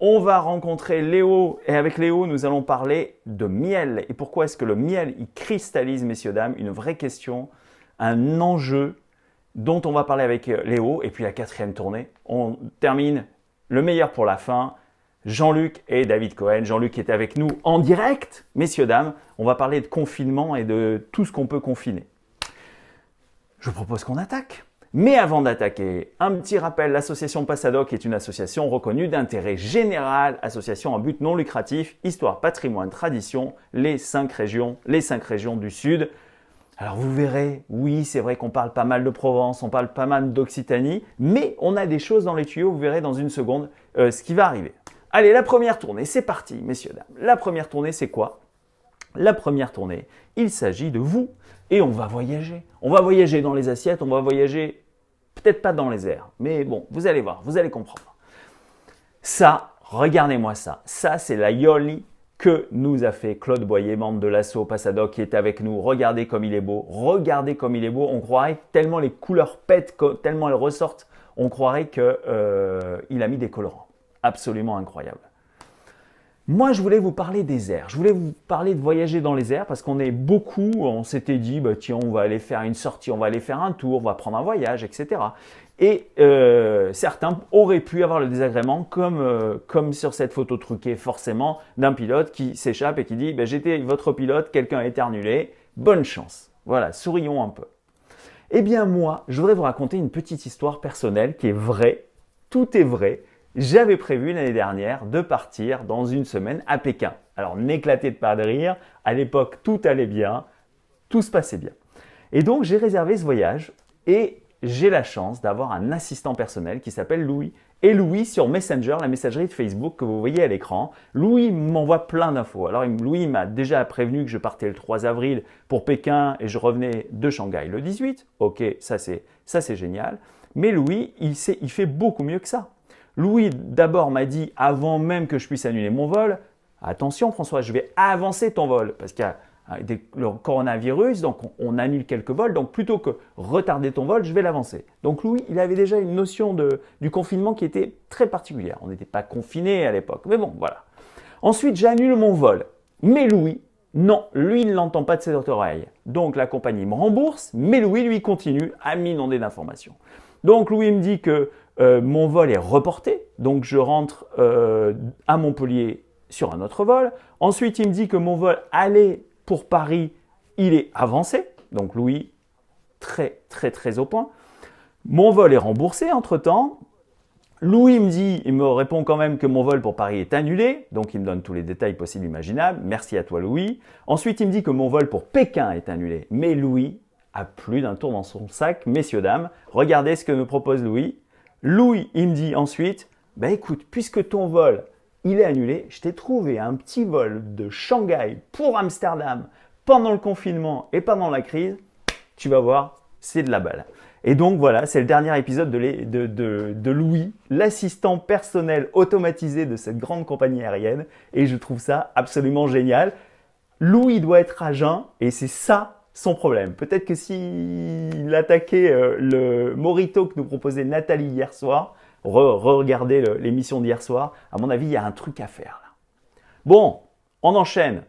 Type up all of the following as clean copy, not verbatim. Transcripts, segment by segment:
On va rencontrer Léo et avec Léo, nous allons parler de miel. Et pourquoi est-ce que le miel, il cristallise, messieurs, dames, une vraie question, un enjeu dont on va parler avec Léo. Et puis la quatrième tournée, on termine le meilleur pour la fin. Jean-Luc et David Cohen. Jean-Luc est avec nous en direct, messieurs, dames. On va parler de confinement et de tout ce qu'on peut confiner. Je propose qu'on attaque. Mais avant d'attaquer, un petit rappel, l'association Passadoc est une association reconnue d'intérêt général, association à but non lucratif, histoire, patrimoine, tradition, les 5 régions du Sud. Alors vous verrez, oui, c'est vrai qu'on parle pas mal de Provence, on parle pas mal d'Occitanie, mais on a des choses dans les tuyaux, vous verrez dans une seconde ce qui va arriver. Allez, la première tournée, c'est parti, messieurs, dames. La première tournée, c'est quoi? La première tournée, il s'agit de vous et on va voyager. On va voyager dans les assiettes, on va voyager peut-être pas dans les airs, mais bon, vous allez voir, vous allez comprendre. Ça, regardez-moi ça. Ça, c'est la Yoli que nous a fait Claude Boyer, membre de l'asso Passadoc, qui est avec nous. Regardez comme il est beau. Regardez comme il est beau. On croirait tellement les couleurs pètent, tellement elles ressortent, on croirait qu'il a mis des colorants. Absolument incroyable. Moi, je voulais vous parler des airs. Je voulais vous parler de voyager dans les airs parce qu'on est beaucoup, on s'était dit, bah, tiens, on va aller faire une sortie, on va aller faire un tour, on va prendre un voyage, etc. Et certains auraient pu avoir le désagrément, comme sur cette photo truquée forcément, d'un pilote qui s'échappe et qui dit, bah, j'étais votre pilote, quelqu'un a éternué, bonne chance. Voilà, sourions un peu. Eh bien moi, je voudrais vous raconter une petite histoire personnelle qui est vraie, tout est vrai. J'avais prévu l'année dernière de partir dans une semaine à Pékin. Alors, n'éclatez de pas de rire. À l'époque, tout allait bien. Tout se passait bien. Et donc, j'ai réservé ce voyage et j'ai la chance d'avoir un assistant personnel qui s'appelle Louis. Et Louis, sur Messenger, la messagerie de Facebook que vous voyez à l'écran, Louis m'envoie plein d'infos. Alors, Louis m'a déjà prévenu que je partais le 3 avril pour Pékin et je revenais de Shanghai le 18. Ok, ça c'est génial. Mais Louis, il fait beaucoup mieux que ça. Louis, d'abord, m'a dit, avant même que je puisse annuler mon vol, attention François, je vais avancer ton vol parce qu'il y a le coronavirus, donc on annule quelques vols, donc plutôt que retarder ton vol, je vais l'avancer. Donc Louis, il avait déjà une notion du confinement qui était très particulière. On n'était pas confinés à l'époque, mais bon, voilà. Ensuite, j'annule mon vol. Mais Louis, non, lui, il ne l'entend pas de ses oreilles. Donc la compagnie me rembourse, mais Louis, lui, continue à m'inonder d'informations. Donc Louis me dit que mon vol est reporté, donc je rentre à Montpellier sur un autre vol. Ensuite, il me dit que mon vol aller pour Paris, il est avancé. Donc Louis, très au point. Mon vol est remboursé entre-temps. Louis il me répond quand même que mon vol pour Paris est annulé. Donc il me donne tous les détails possibles et imaginables. Merci à toi Louis. Ensuite, il me dit que mon vol pour Pékin est annulé. Mais Louis a plus d'un tour dans son sac, messieurs, dames. Regardez ce que me propose Louis. Louis, il me dit ensuite, bah écoute, puisque ton vol, il est annulé, je t'ai trouvé un petit vol de Shanghai pour Amsterdam pendant le confinement et pendant la crise. Tu vas voir, c'est de la balle. Et donc voilà, c'est le dernier épisode de Louis, l'assistant personnel automatisé de cette grande compagnie aérienne. Et je trouve ça absolument génial. Louis doit être à jeun et c'est ça son problème. Peut-être que s'il attaquait le Morito que nous proposait Nathalie hier soir, regardez l'émission d'hier soir, à mon avis, il y a un truc à faire là. Bon, on enchaîne.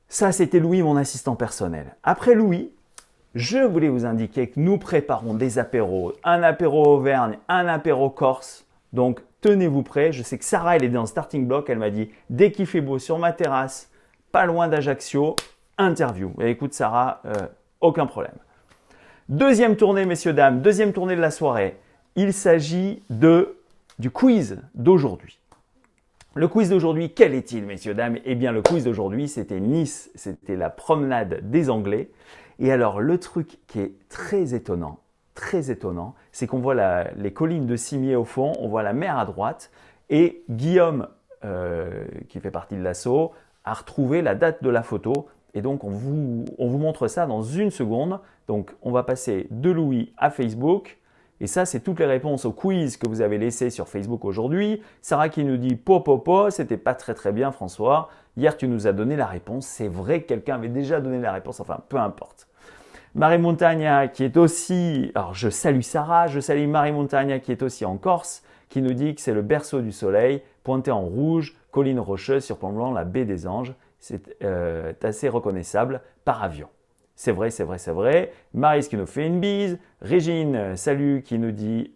Ça, c'était Louis, mon assistant personnel. Après Louis, je voulais vous indiquer que nous préparons des apéros, un apéro Auvergne, un apéro Corse. Donc, tenez-vous prêts. Je sais que Sarah, elle est dans le starting block. Elle m'a dit, dès qu'il fait beau sur ma terrasse, pas loin d'Ajaccio, interview. Et écoute Sarah, aucun problème. Deuxième tournée, messieurs, dames, deuxième tournée de la soirée. Il s'agit du quiz d'aujourd'hui. Le quiz d'aujourd'hui, quel est-il, messieurs, dames? Eh bien, le quiz d'aujourd'hui, c'était Nice, c'était la promenade des Anglais. Et alors, le truc qui est très étonnant, c'est qu'on voit les collines de Cimier au fond, on voit la mer à droite, et Guillaume, qui fait partie de l'asso, a retrouvé la date de la photo. Et donc, on vous montre ça dans une seconde. Donc, on va passer de Louis à Facebook. Et ça, c'est toutes les réponses au quiz que vous avez laissé sur Facebook aujourd'hui. Sarah qui nous dit « c'était pas très bien François. Hier, tu nous as donné la réponse. C'est vrai que quelqu'un avait déjà donné la réponse. Enfin, peu importe. » Marie Montagna qui est aussi… Alors, je salue Sarah, je salue Marie Montagna qui est aussi en Corse, qui nous dit que c'est le berceau du soleil, pointé en rouge, colline rocheuse surplombant la baie des Anges. C'est assez reconnaissable par avion. C'est vrai, c'est vrai, c'est vrai. Maryse qui nous fait une bise. Régine, salut, qui nous dit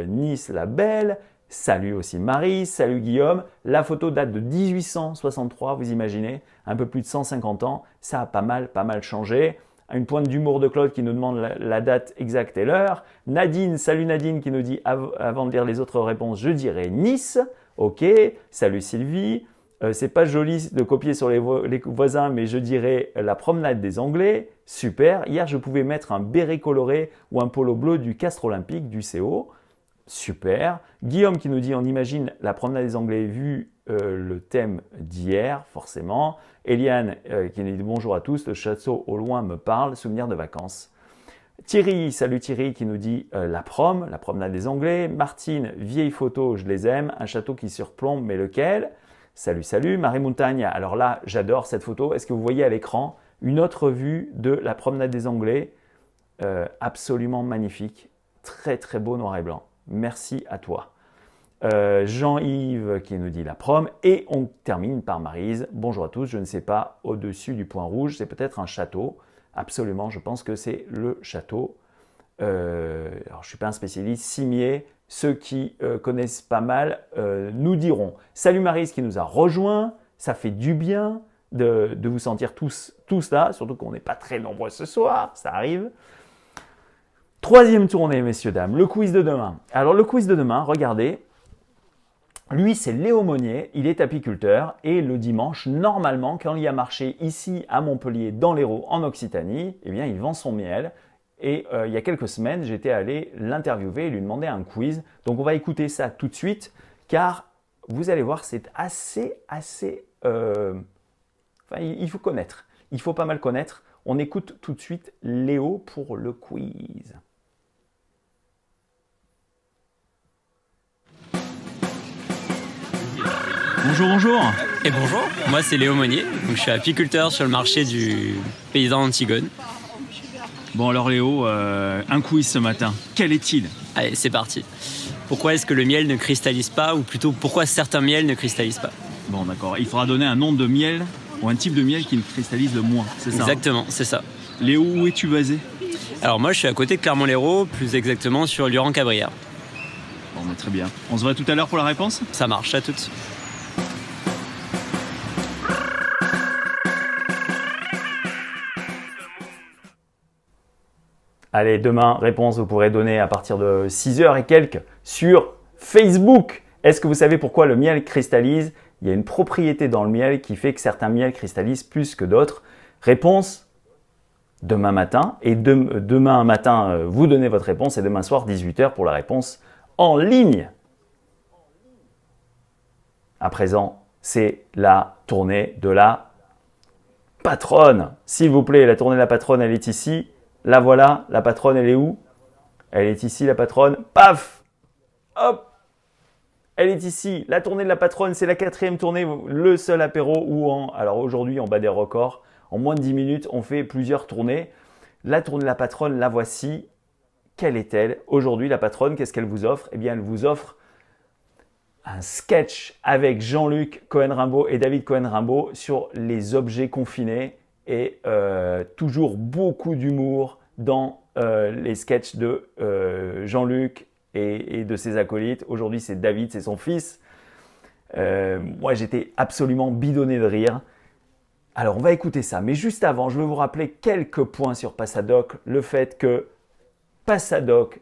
Nice la belle. Salut aussi Maryse, salut Guillaume. La photo date de 1863, vous imaginez, un peu plus de 150 ans. Ça a pas mal changé. Une pointe d'humour de Claude qui nous demande la date exacte et l'heure. Nadine, salut Nadine, qui nous dit avant de lire les autres réponses, je dirais Nice. Ok, salut Sylvie. C'est pas joli de copier sur les voisins, mais je dirais la promenade des Anglais. Super. Hier, je pouvais mettre un béret coloré ou un polo bleu du Castre Olympique, du CO. Super. Guillaume qui nous dit, on imagine la promenade des Anglais vu le thème d'hier, forcément. Eliane qui nous dit bonjour à tous, le château au loin me parle, souvenir de vacances. Thierry, salut Thierry qui nous dit la promenade des Anglais. Martine, vieille photo, je les aime, un château qui surplombe, mais lequel? Salut, salut. Marie Montagne, alors là, j'adore cette photo. Est-ce que vous voyez à l'écran une autre vue de la promenade des Anglais? Absolument magnifique. Très, très beau noir et blanc. Merci à toi. Jean-Yves qui nous dit la prom. Et on termine par Maryse. Bonjour à tous. Je ne sais pas, au-dessus du point rouge, c'est peut-être un château. Absolument, je pense que c'est le château. Alors, je ne suis pas un spécialiste. Cimier. Ceux qui connaissent pas mal nous diront. Salut Maryse qui nous a rejoint. Ça fait du bien de vous sentir tous là, surtout qu'on n'est pas très nombreux ce soir, ça arrive. Troisième tournée, messieurs, dames, le quiz de demain. Alors le quiz de demain, regardez, lui c'est Léo Monnier, il est apiculteur et le dimanche, normalement, quand il y a marché ici à Montpellier, dans l'Hérault, en Occitanie, eh bien il vend son miel. Et il y a quelques semaines, j'étais allé l'interviewer et lui demander un quiz. Donc on va écouter ça tout de suite, car vous allez voir, c'est assez... Enfin, il faut connaître. Il faut pas mal connaître. On écoute tout de suite Léo pour le quiz. Bonjour, bonjour. Et bonjour, moi c'est Léo Monnier, donc je suis apiculteur sur le marché du paysan Antigone. Bon alors Léo, un quiz ce matin. Quel est-il? Allez, c'est parti. Pourquoi est-ce que le miel ne cristallise pas, ou plutôt pourquoi certains miels ne cristallisent pas? Bon d'accord, il faudra donner un nom de miel ou un type de miel qui ne cristallise le moins, c'est ça? Exactement, c'est ça. Léo, où es-tu basé? Alors moi je suis à côté de Clermont-Lérault, plus exactement sur Luran-Cabrières. Bon mais très bien. On se voit tout à l'heure pour la réponse? Ça marche, à toutes. Allez, demain, réponse, vous pourrez donner à partir de 6h et quelques sur Facebook. Est-ce que vous savez pourquoi le miel cristallise? Il y a une propriété dans le miel qui fait que certains miels cristallisent plus que d'autres. Réponse demain matin. Et demain matin, vous donnez votre réponse et demain soir, 18h pour la réponse en ligne. À présent, c'est la tournée de la patronne. S'il vous plaît, la tournée de la patronne, elle est ici. La voilà, la patronne, elle est où? Elle est ici, la patronne. Paf! Hop! Elle est ici. La tournée de la patronne, c'est la 4e tournée, le seul apéro où alors aujourd'hui, on bat des records. En moins de 10 minutes, on fait plusieurs tournées. La tournée de la patronne, la voici. Quelle est-elle? Aujourd'hui, la patronne, qu'est-ce qu'elle vous offre? Eh bien, elle vous offre un sketch avec Jean-Luc Cohen-Rimbaud et David Cohen-Rimbaud sur les objets confinés. Et toujours beaucoup d'humour dans les sketchs de Jean-Luc et de ses acolytes. Aujourd'hui, c'est David, c'est son fils. Moi, j'étais absolument bidonné de rire. Alors, on va écouter ça. Mais juste avant, je veux vous rappeler quelques points sur Passadoc. Le fait que Passadoc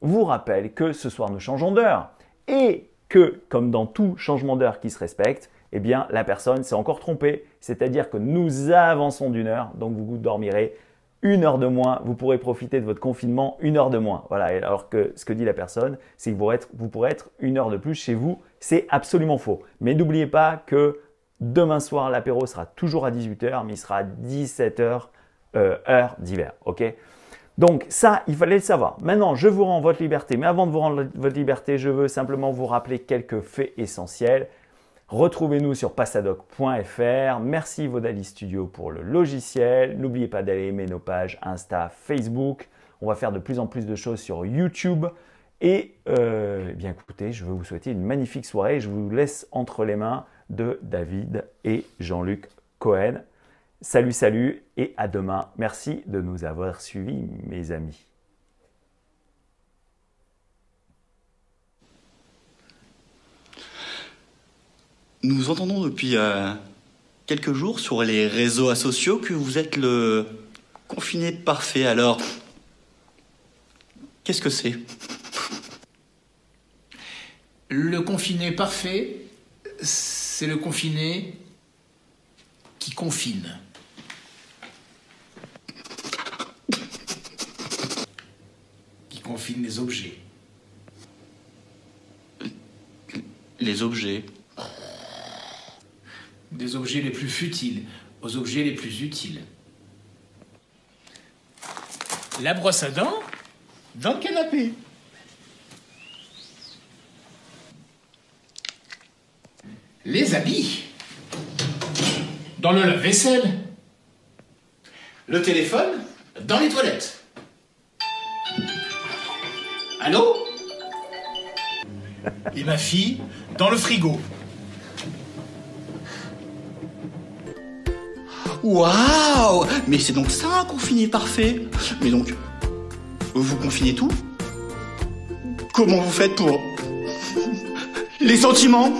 vous rappelle que ce soir, nous changeons d'heure. Et que, comme dans tout changement d'heure qui se respecte, eh bien, la personne s'est encore trompée. C'est-à-dire que nous avançons d'une heure, donc vous dormirez 1 heure de moins. Vous pourrez profiter de votre confinement 1 heure de moins. Voilà. Alors que ce que dit la personne, c'est que vous pourrez être 1 heure de plus chez vous. C'est absolument faux. Mais n'oubliez pas que demain soir, l'apéro sera toujours à 18h, mais il sera à 17h, heure d'hiver. Ok ? Donc ça, il fallait le savoir. Maintenant, je vous rends votre liberté. Mais avant de vous rendre votre liberté, je veux simplement vous rappeler quelques faits essentiels. Retrouvez-nous sur passadoc.fr. Merci Vodali Studio pour le logiciel. N'oubliez pas d'aller aimer nos pages Insta, Facebook. On va faire de plus en plus de choses sur YouTube. Et eh bien écoutez, je veux vous souhaiter une magnifique soirée. Je vous laisse entre les mains de David et Jean-Luc Cohen. Salut, salut et à demain. Merci de nous avoir suivis, mes amis. Nous entendons depuis quelques jours sur les réseaux sociaux que vous êtes le confiné parfait. Alors, qu'est-ce que c'est? Le confiné parfait, c'est le confiné qui confine. Qui confine les objets. Les objets. Des objets les plus futiles aux objets les plus utiles. La brosse à dents dans le canapé. Les habits dans le lave-vaisselle. Le téléphone dans les toilettes. Allô? Et ma fille dans le frigo. Waouh! Mais c'est donc ça un confiné parfait? Mais donc, vous confinez tout? Comment vous faites pour les sentiments?